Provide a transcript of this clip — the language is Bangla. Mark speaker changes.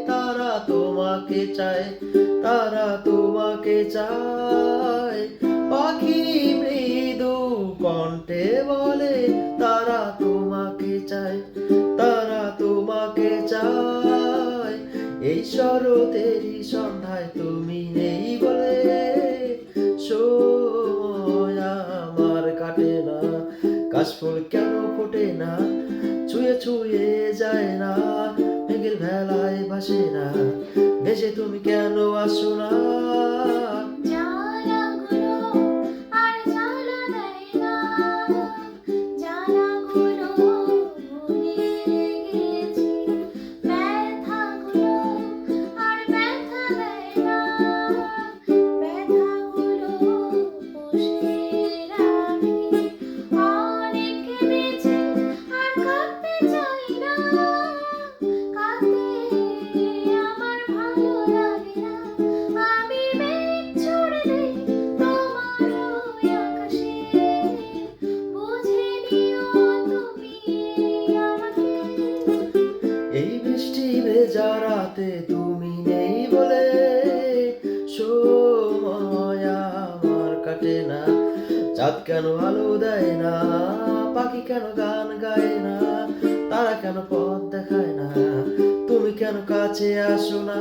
Speaker 1: তারা তোমাকে চায়, তারা তোমাকে চায়। পাখি মৃদু কণ্ঠে বলে তারা তোমাকে চায়, তারা তোমাকে চায়। এই শরতেরই সন্ধ্যায় তুমি নেই বলে সময় আমার কাটে না। কাশফুল কেন ফোটে না, ছুঁয়ে ছুঁয়ে যায় না, মেঘের ভেলায় ভাসে না, ভেসে তুমি কেন আসো না?
Speaker 2: জ্বালাগুলো আর জ্বালা দেয় না, জ্বালাগুলো ভুলে গেছি। ব্যথাগুলো আর ব্যথা দেয় না, ব্যথাগুলো পুষে রাখি। অনেক কেঁদেছি আর কাঁদতে চাই না, কাঁদতে আমার ভালো লাগে না। আমি মেঘ ছুড়ে দেই তোমার ওই আকাশে, বুঝে নিও তুমি আমাকে।
Speaker 1: এই বৃষ্টি ভেজা রাতে তুমি নেই বলে সময় আমার কাটে না। চাঁদ কেন আলো দেয় না, পাখি কেন গান গায় না, তারা কেন পথ দেখায় না, তুমি কেন কাছে আসো না?